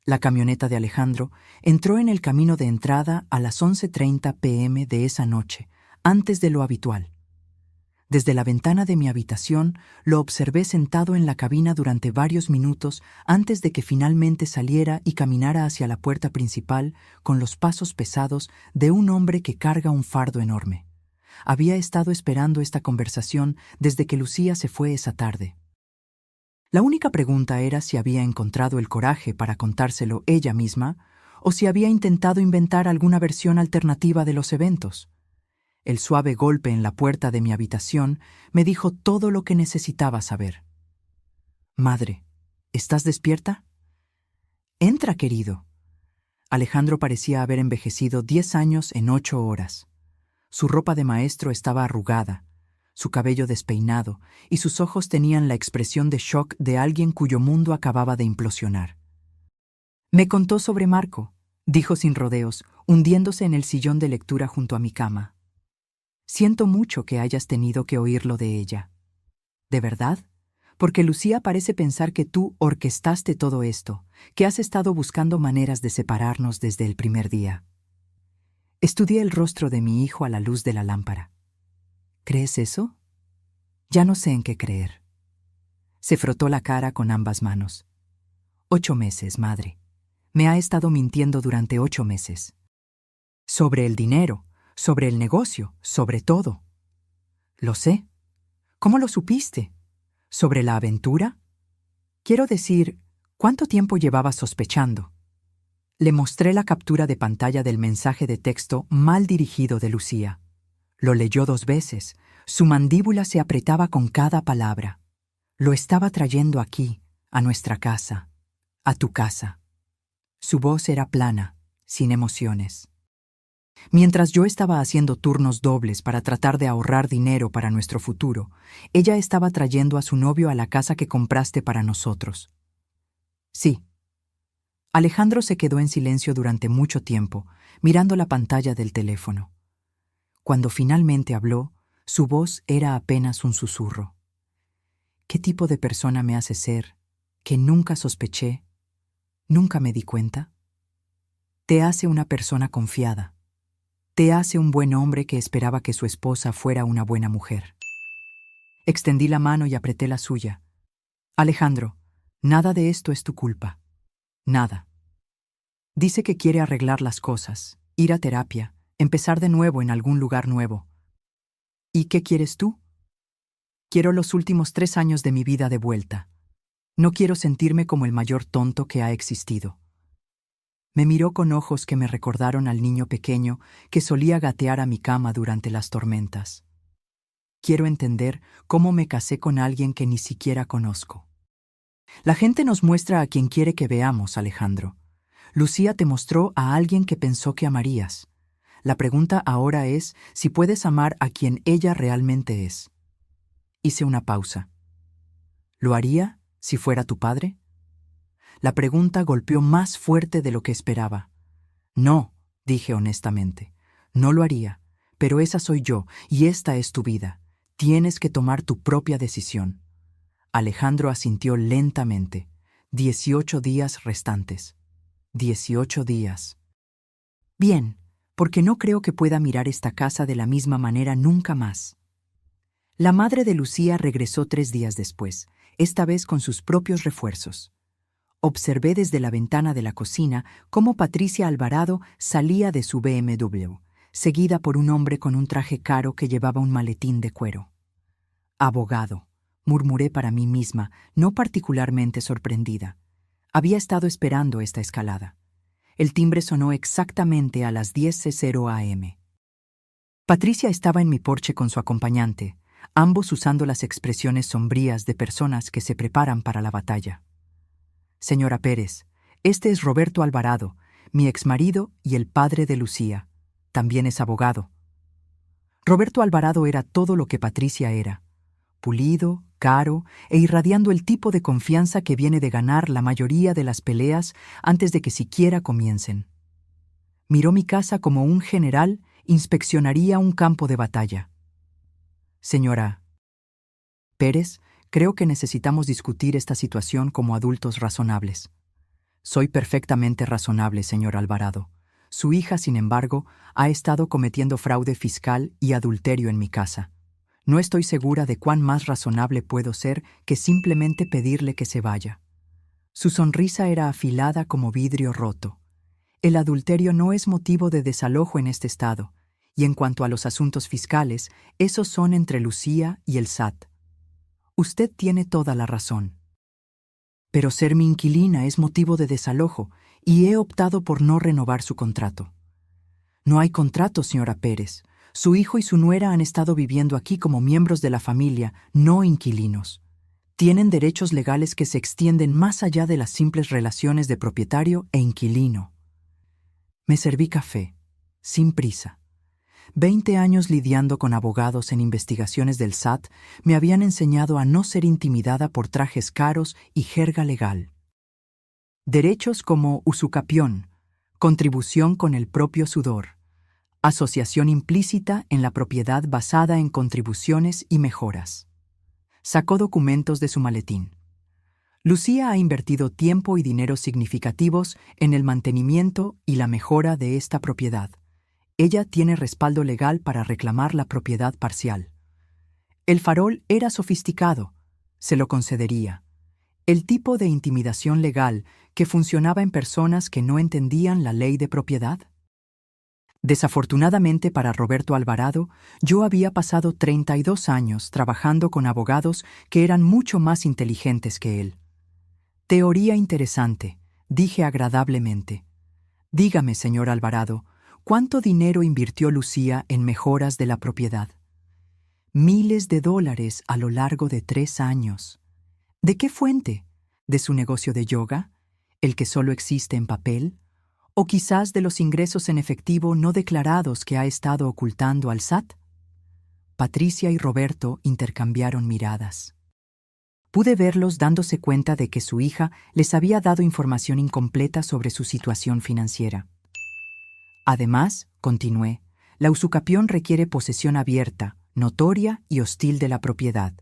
La camioneta de Alejandro entró en el camino de entrada a las 11:30 p.m. de esa noche, antes de lo habitual. Desde la ventana de mi habitación lo observé sentado en la cabina durante varios minutos antes de que finalmente saliera y caminara hacia la puerta principal con los pasos pesados de un hombre que carga un fardo enorme. Había estado esperando esta conversación desde que Lucía se fue esa tarde. La única pregunta era si había encontrado el coraje para contárselo ella misma o si había intentado inventar alguna versión alternativa de los eventos. El suave golpe en la puerta de mi habitación me dijo todo lo que necesitaba saber. «Madre, ¿estás despierta?» «Entra, querido». Alejandro parecía haber envejecido 10 años en 8 horas. Su ropa de maestro estaba arrugada, su cabello despeinado, y sus ojos tenían la expresión de shock de alguien cuyo mundo acababa de implosionar. «Me contó sobre Marco», dijo sin rodeos, hundiéndose en el sillón de lectura junto a mi cama. «Siento mucho que hayas tenido que oírlo de ella». «¿De verdad? Porque Lucía parece pensar que tú orquestaste todo esto, que has estado buscando maneras de separarnos desde el primer día». Estudié el rostro de mi hijo a la luz de la lámpara. «¿Crees eso?» «Ya no sé en qué creer». Se frotó la cara con ambas manos. 8 meses, madre. Me ha estado mintiendo durante 8 meses. Sobre el dinero, sobre el negocio, sobre todo. Lo sé. ¿Cómo lo supiste? ¿Sobre la aventura? Quiero decir, ¿cuánto tiempo llevabas sospechando? Le mostré la captura de pantalla del mensaje de texto mal dirigido de Lucía. Lo leyó 2 veces. Su mandíbula se apretaba con cada palabra. Lo estaba trayendo aquí, a nuestra casa, a tu casa. Su voz era plana, sin emociones. Mientras yo estaba haciendo turnos dobles para tratar de ahorrar dinero para nuestro futuro, ella estaba trayendo a su novio a la casa que compraste para nosotros. Sí. Alejandro se quedó en silencio durante mucho tiempo, mirando la pantalla del teléfono. Cuando finalmente habló, su voz era apenas un susurro. ¿Qué tipo de persona me hace ser, que nunca sospeché, nunca me di cuenta? Te hace una persona confiada. Te hace un buen hombre que esperaba que su esposa fuera una buena mujer. Extendí la mano y apreté la suya. Alejandro, nada de esto es tu culpa. Nada. Dice que quiere arreglar las cosas, ir a terapia, empezar de nuevo en algún lugar nuevo. ¿Y qué quieres tú? Quiero los últimos 3 años de mi vida de vuelta. No quiero sentirme como el mayor tonto que ha existido. Me miró con ojos que me recordaron al niño pequeño que solía gatear a mi cama durante las tormentas. Quiero entender cómo me casé con alguien que ni siquiera conozco. La gente nos muestra a quien quiere que veamos, Alejandro. Lucía te mostró a alguien que pensó que amarías. La pregunta ahora es si puedes amar a quien ella realmente es. Hice una pausa. ¿Lo haría si fuera tu padre? La pregunta golpeó más fuerte de lo que esperaba. No, dije honestamente. No lo haría, pero esa soy yo y esta es tu vida. Tienes que tomar tu propia decisión. Alejandro asintió lentamente. 18 días restantes. 18 días. Bien, porque no creo que pueda mirar esta casa de la misma manera nunca más. La madre de Lucía regresó 3 días después, esta vez con sus propios refuerzos. Observé desde la ventana de la cocina cómo Patricia Alvarado salía de su BMW, seguida por un hombre con un traje caro que llevaba un maletín de cuero. Abogado, murmuré para mí misma, no particularmente sorprendida. Había estado esperando esta escalada. El timbre sonó exactamente a las 10:00 a.m. Patricia estaba en mi porche con su acompañante, ambos usando las expresiones sombrías de personas que se preparan para la batalla. Señora Pérez, este es Roberto Alvarado, mi exmarido y el padre de Lucía. También es abogado. Roberto Alvarado era todo lo que Patricia era. Pulido, caro e irradiando el tipo de confianza que viene de ganar la mayoría de las peleas antes de que siquiera comiencen. Miró mi casa como un general inspeccionaría un campo de batalla. Señora Pérez, creo que necesitamos discutir esta situación como adultos razonables. Soy perfectamente razonable, señor Alvarado. Su hija, sin embargo, ha estado cometiendo fraude fiscal y adulterio en mi casa. No estoy segura de cuán más razonable puedo ser que simplemente pedirle que se vaya. Su sonrisa era afilada como vidrio roto. El adulterio no es motivo de desalojo en este estado, y en cuanto a los asuntos fiscales, esos son entre Lucía y el SAT. Usted tiene toda la razón. Pero ser mi inquilina es motivo de desalojo, y he optado por no renovar su contrato. No hay contrato, señora Pérez. Su hijo y su nuera han estado viviendo aquí como miembros de la familia, no inquilinos. Tienen derechos legales que se extienden más allá de las simples relaciones de propietario e inquilino. Me serví café, sin prisa. 20 años lidiando con abogados en investigaciones del SAT me habían enseñado a no ser intimidada por trajes caros y jerga legal. Derechos como usucapión, contribución con el propio sudor, asociación implícita en la propiedad basada en contribuciones y mejoras. Sacó documentos de su maletín. Lucía ha invertido tiempo y dinero significativos en el mantenimiento y la mejora de esta propiedad. Ella tiene respaldo legal para reclamar la propiedad parcial. El farol era sofisticado, se lo concedería. El tipo de intimidación legal que funcionaba en personas que no entendían la ley de propiedad. Desafortunadamente para Roberto Alvarado, yo había pasado 32 años trabajando con abogados que eran mucho más inteligentes que él. Teoría interesante, dije agradablemente. Dígame, señor Alvarado, ¿cuánto dinero invirtió Lucía en mejoras de la propiedad? Miles de dólares a lo largo de 3 años. ¿De qué fuente? ¿De su negocio de yoga? ¿El que solo existe en papel? ¿O quizás de los ingresos en efectivo no declarados que ha estado ocultando al SAT? Patricia y Roberto intercambiaron miradas. Pude verlos dándose cuenta de que su hija les había dado información incompleta sobre su situación financiera. Además, continué, la usucapión requiere posesión abierta, notoria y hostil de la propiedad.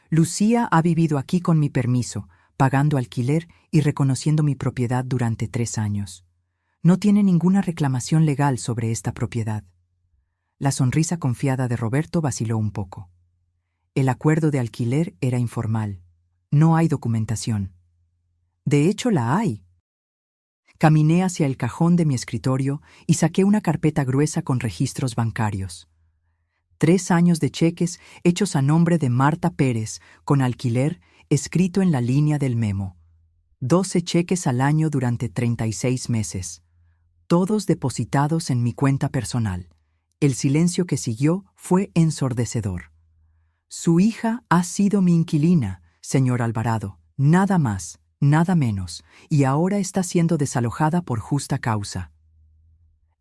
Lucía ha vivido aquí con mi permiso, pagando alquiler y reconociendo mi propiedad durante 3 años. No tiene ninguna reclamación legal sobre esta propiedad. La sonrisa confiada de Roberto vaciló un poco. El acuerdo de alquiler era informal. No hay documentación. De hecho, la hay. Caminé hacia el cajón de mi escritorio y saqué una carpeta gruesa con registros bancarios. 3 años de cheques hechos a nombre de Marta Pérez, con alquiler escrito en la línea del memo. 12 cheques al año durante 36 meses. Todos depositados en mi cuenta personal. El silencio que siguió fue ensordecedor. Su hija ha sido mi inquilina, señor Alvarado, nada más, nada menos, y ahora está siendo desalojada por justa causa.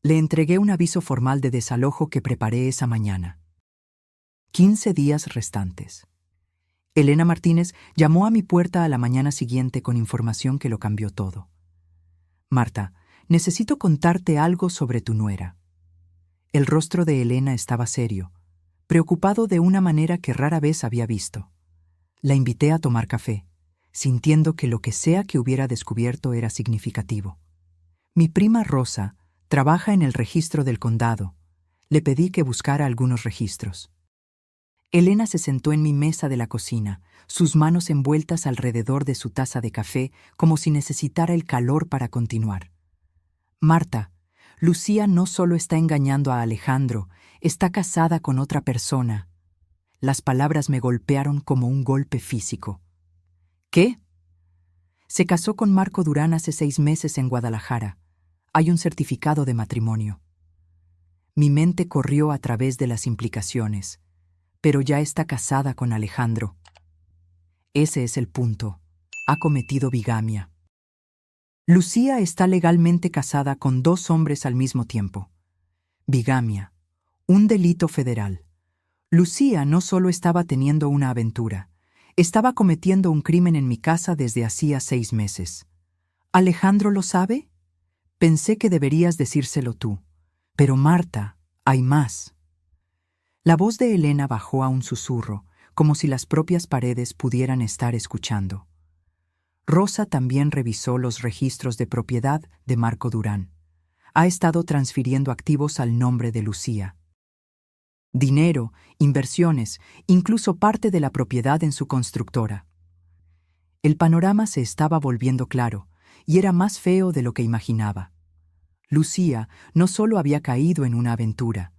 Le entregué un aviso formal de desalojo que preparé esa mañana. 15 días restantes. Elena Martínez llamó a mi puerta a la mañana siguiente con información que lo cambió todo. Marta, necesito contarte algo sobre tu nuera. El rostro de Elena estaba serio, preocupado de una manera que rara vez había visto. La invité a tomar café, sintiendo que lo que sea que hubiera descubierto era significativo. Mi prima Rosa trabaja en el registro del condado. Le pedí que buscara algunos registros. Elena se sentó en mi mesa de la cocina, sus manos envueltas alrededor de su taza de café, como si necesitara el calor para continuar. Marta, Lucía no solo está engañando a Alejandro, está casada con otra persona. Las palabras me golpearon como un golpe físico. ¿Qué? Se casó con Marco Durán hace 6 meses en Guadalajara. Hay un certificado de matrimonio. Mi mente corrió a través de las implicaciones, pero ya está casada con Alejandro. Ese es el punto. Ha cometido bigamia. Lucía está legalmente casada con 2 hombres al mismo tiempo. Bigamia, un delito federal. Lucía no solo estaba teniendo una aventura, estaba cometiendo un crimen en mi casa desde hacía 6 meses. ¿Alejandro lo sabe? Pensé que deberías decírselo tú. Pero Marta, hay más. La voz de Elena bajó a un susurro, como si las propias paredes pudieran estar escuchando. Rosa también revisó los registros de propiedad de Marco Durán. Ha estado transfiriendo activos al nombre de Lucía. Dinero, inversiones, incluso parte de la propiedad en su constructora. El panorama se estaba volviendo claro, y era más feo de lo que imaginaba. Lucía no solo había caído en una aventura,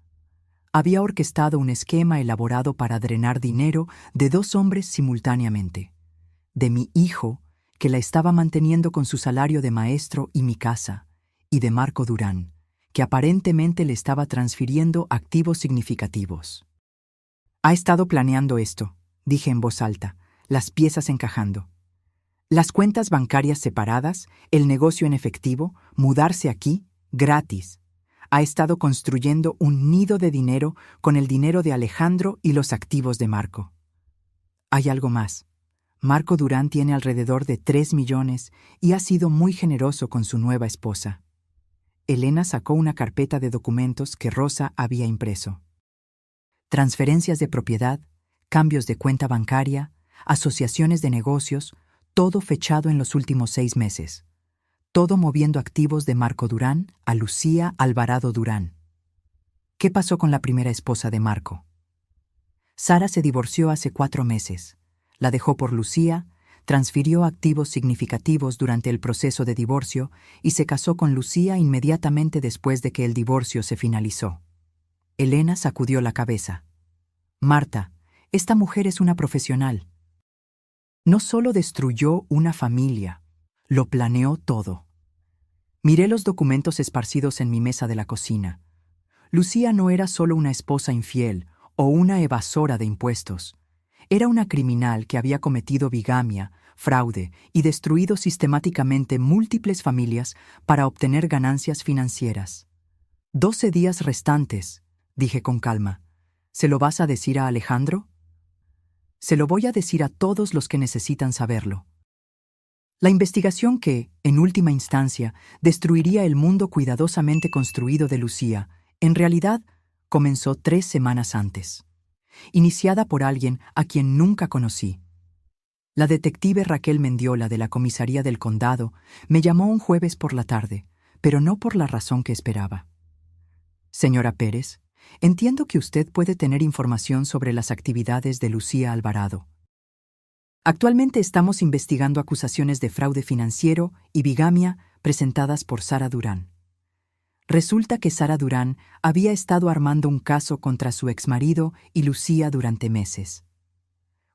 había orquestado un esquema elaborado para drenar dinero de 2 hombres simultáneamente. De mi hijo, que la estaba manteniendo con su salario de maestro y mi casa, y de Marco Durán, que aparentemente le estaba transfiriendo activos significativos. Ha estado planeando esto, dije en voz alta, las piezas encajando. Las cuentas bancarias separadas, el negocio en efectivo, mudarse aquí, gratis. Ha estado construyendo un nido de dinero con el dinero de Alejandro y los activos de Marco. Hay algo más. Marco Durán tiene alrededor de 3 millones y ha sido muy generoso con su nueva esposa. Elena sacó una carpeta de documentos que Rosa había impreso. Transferencias de propiedad, cambios de cuenta bancaria, asociaciones de negocios, todo fechado en los últimos 6 meses. Todo moviendo activos de Marco Durán a Lucía Alvarado Durán. ¿Qué pasó con la primera esposa de Marco? Sara se divorció hace 4 meses. La dejó por Lucía, transfirió activos significativos durante el proceso de divorcio y se casó con Lucía inmediatamente después de que el divorcio se finalizó. Elena sacudió la cabeza. Marta, esta mujer es una profesional. No solo destruyó una familia, lo planeó todo. Miré los documentos esparcidos en mi mesa de la cocina. Lucía no era solo una esposa infiel o una evasora de impuestos. Era una criminal que había cometido bigamia, fraude y destruido sistemáticamente múltiples familias para obtener ganancias financieras. 12 días restantes, dije con calma. ¿Se lo vas a decir a Alejandro? Se lo voy a decir a todos los que necesitan saberlo. La investigación que, en última instancia, destruiría el mundo cuidadosamente construido de Lucía, en realidad, comenzó 3 semanas antes. iniciada por alguien a quien nunca conocí. La detective Raquel Mendiola de la comisaría del condado me llamó un jueves por la tarde, pero no por la razón que esperaba. Señora Pérez, entiendo que usted puede tener información sobre las actividades de Lucía Alvarado. Actualmente estamos investigando acusaciones de fraude financiero y bigamia presentadas por Sara Durán. Resulta que Sara Durán había estado armando un caso contra su exmarido y Lucía durante meses.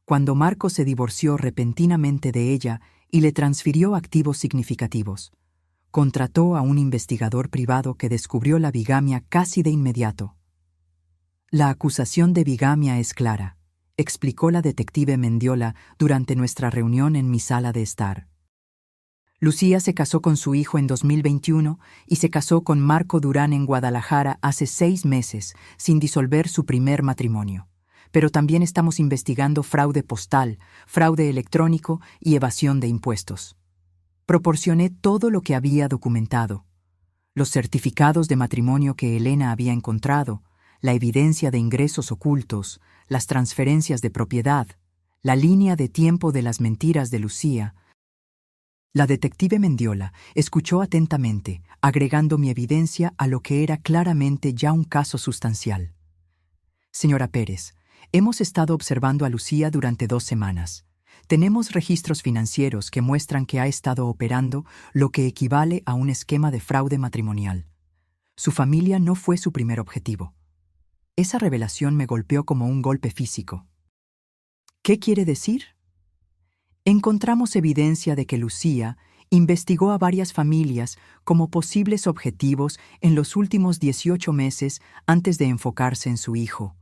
Cuando Marco se divorció repentinamente de ella y le transfirió activos significativos, contrató a un investigador privado que descubrió la bigamia casi de inmediato. La acusación de bigamia es clara, explicó la detective Mendiola durante nuestra reunión en mi sala de estar. Lucía se casó con su hijo en 2021 y se casó con Marco Durán en Guadalajara hace 6 meses, sin disolver su primer matrimonio. Pero también estamos investigando fraude postal, fraude electrónico y evasión de impuestos. Proporcioné todo lo que había documentado: los certificados de matrimonio que Elena había encontrado, la evidencia de ingresos ocultos, las transferencias de propiedad, la línea de tiempo de las mentiras de Lucía. La detective Mendiola escuchó atentamente, agregando mi evidencia a lo que era claramente ya un caso sustancial. Señora Pérez, hemos estado observando a Lucía durante 2 semanas. Tenemos registros financieros que muestran que ha estado operando lo que equivale a un esquema de fraude matrimonial. Su familia no fue su primer objetivo. Esa revelación me golpeó como un golpe físico. ¿Qué quiere decir? Encontramos evidencia de que Lucía investigó a varias familias como posibles objetivos en los últimos 18 meses antes de enfocarse en su hijo.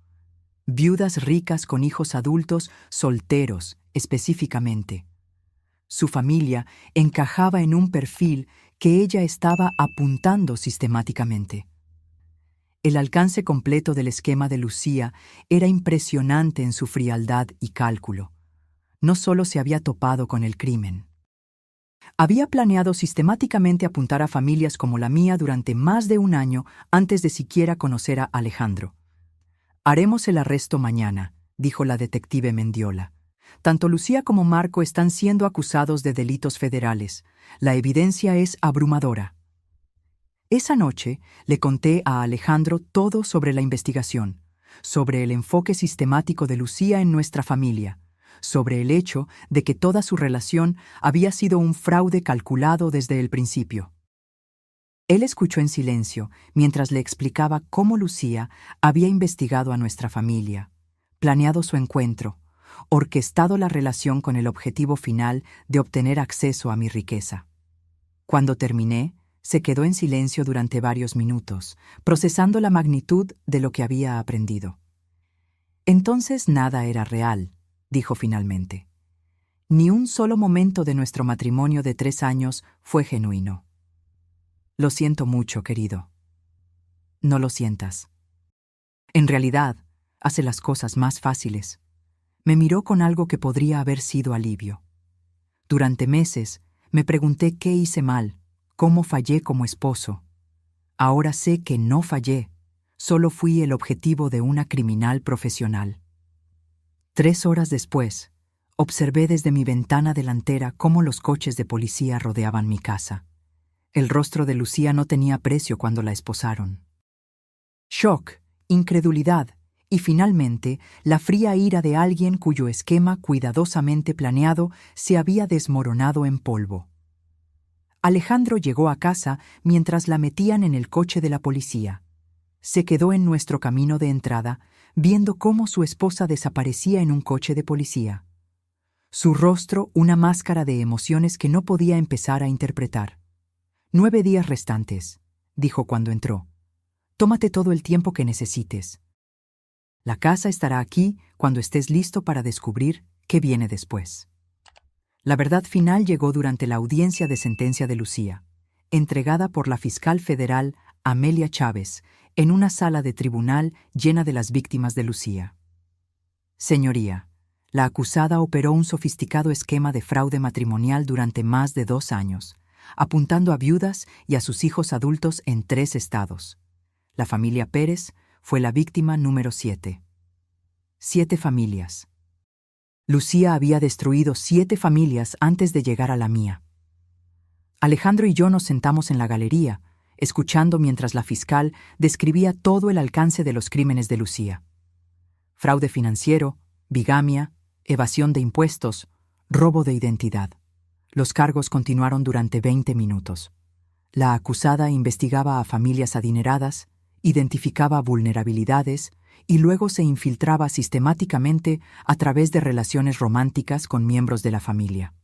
Viudas ricas con hijos adultos solteros, específicamente. Su familia encajaba en un perfil que ella estaba apuntando sistemáticamente. El alcance completo del esquema de Lucía era impresionante en su frialdad y cálculo. No solo se había topado con el crimen. Había planeado sistemáticamente apuntar a familias como la mía durante más de 1 año antes de siquiera conocer a Alejandro. Haremos el arresto mañana, dijo la detective Mendiola. Tanto Lucía como Marco están siendo acusados de delitos federales. La evidencia es abrumadora. Esa noche le conté a Alejandro todo sobre la investigación, sobre el enfoque sistemático de Lucía en nuestra familia, sobre el hecho de que toda su relación había sido un fraude calculado desde el principio. Él escuchó en silencio mientras le explicaba cómo Lucía había investigado a nuestra familia, planeado su encuentro, orquestado la relación con el objetivo final de obtener acceso a mi riqueza. Cuando terminé, se quedó en silencio durante varios minutos, procesando la magnitud de lo que había aprendido. Entonces nada era real, dijo finalmente. Ni un solo momento de nuestro matrimonio de 3 años fue genuino. Lo siento mucho, querido. No lo sientas. En realidad, hace las cosas más fáciles. Me miró con algo que podría haber sido alivio. Durante meses me pregunté qué hice mal, cómo fallé como esposo. Ahora sé que no fallé, solo fui el objetivo de una criminal profesional. 3 horas después, observé desde mi ventana delantera cómo los coches de policía rodeaban mi casa. El rostro de Lucía no tenía precio cuando la esposaron. Shock, incredulidad y finalmente la fría ira de alguien cuyo esquema cuidadosamente planeado se había desmoronado en polvo. Alejandro llegó a casa mientras la metían en el coche de la policía. Se quedó en nuestro camino de entrada, viendo cómo su esposa desaparecía en un coche de policía. Su rostro una máscara de emociones que no podía empezar a interpretar. 9 días restantes, dijo cuando entró. Tómate todo el tiempo que necesites. La casa estará aquí cuando estés listo para descubrir qué viene después. La verdad final llegó durante la audiencia de sentencia de Lucía, entregada por la fiscal federal Amelia Chávez en una sala de tribunal llena de las víctimas de Lucía. Señoría, la acusada operó un sofisticado esquema de fraude matrimonial durante más de 2 años, apuntando a viudas y a sus hijos adultos en 3 estados. La familia Pérez fue la víctima número 7. 7 familias. Lucía había destruido 7 familias antes de llegar a la mía. Alejandro y yo nos sentamos en la galería, escuchando mientras la fiscal describía todo el alcance de los crímenes de Lucía. Fraude financiero, bigamia, evasión de impuestos, robo de identidad. Los cargos continuaron durante 20 minutos. La acusada investigaba a familias adineradas, identificaba vulnerabilidades y luego se infiltraba sistemáticamente a través de relaciones románticas con miembros de la familia.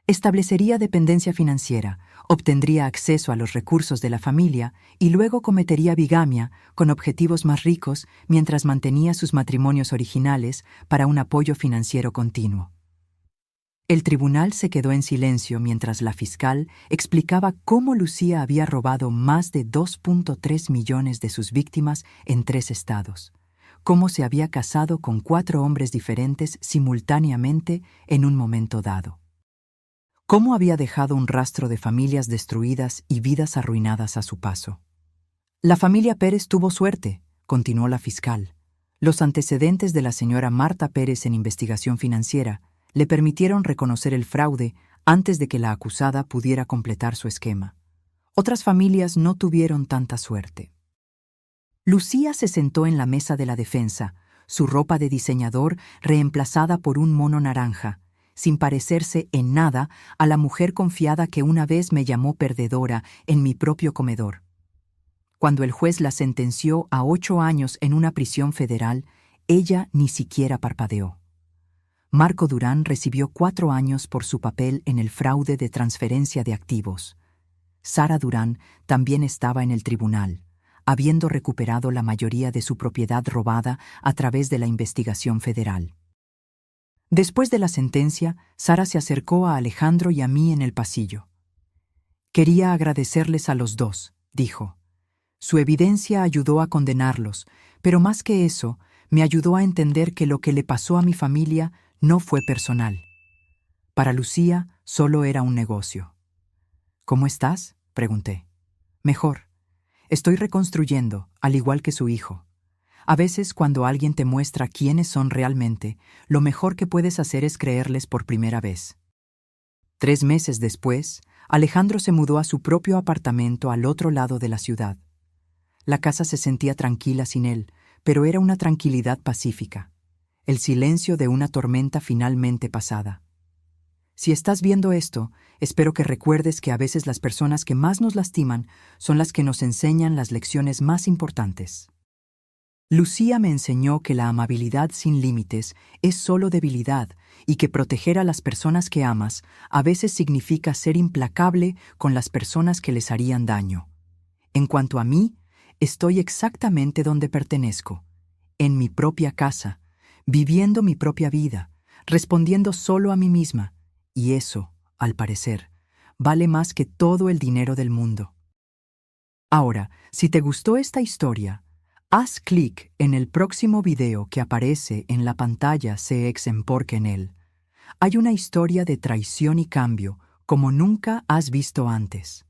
Establecería dependencia financiera, obtendría acceso a los recursos de la familia y luego cometería bigamia con objetivos más ricos mientras mantenía sus matrimonios originales para un apoyo financiero continuo. El tribunal se quedó en silencio mientras la fiscal explicaba cómo Lucía había robado más de 2.3 millones de sus víctimas en 3 estados, cómo se había casado con 4 hombres diferentes simultáneamente en un momento dado, cómo había dejado un rastro de familias destruidas y vidas arruinadas a su paso. La familia Pérez tuvo suerte, continuó la fiscal. Los antecedentes de la señora Marta Pérez en investigación financiera le permitieron reconocer el fraude antes de que la acusada pudiera completar su esquema. Otras familias no tuvieron tanta suerte. Lucía se sentó en la mesa de la defensa, su ropa de diseñador reemplazada por un mono naranja, sin parecerse en nada a la mujer confiada que una vez me llamó perdedora en mi propio comedor. Cuando el juez la sentenció a 8 años en una prisión federal, ella ni siquiera parpadeó. Marco Durán recibió 4 años por su papel en el fraude de transferencia de activos. Sara Durán también estaba en el tribunal, habiendo recuperado la mayoría de su propiedad robada a través de la investigación federal. Después de la sentencia, Sara se acercó a Alejandro y a mí en el pasillo. Quería agradecerles a los dos, dijo. Su evidencia ayudó a condenarlos, pero más que eso, me ayudó a entender que lo que le pasó a mi familia no fue personal. Para Lucía, solo era un negocio. ¿Cómo estás?, pregunté. Mejor. Estoy reconstruyendo, al igual que su hijo. A veces, cuando alguien te muestra quiénes son realmente, lo mejor que puedes hacer es creerles por primera vez. 3 meses después, Alejandro se mudó a su propio apartamento al otro lado de la ciudad. La casa se sentía tranquila sin él, pero era una tranquilidad pacífica. El silencio de una tormenta finalmente pasada. Si estás viendo esto, espero que recuerdes que a veces las personas que más nos lastiman son las que nos enseñan las lecciones más importantes. Lucía me enseñó que la amabilidad sin límites es solo debilidad y que proteger a las personas que amas a veces significa ser implacable con las personas que les harían daño. En cuanto a mí, estoy exactamente donde pertenezco, en mi propia casa, viviendo mi propia vida, respondiendo solo a mí misma, y eso, al parecer, vale más que todo el dinero del mundo. Ahora, si te gustó esta historia, haz clic en el próximo video que aparece en la pantalla porque en él. Hay una historia de traición y cambio como nunca has visto antes.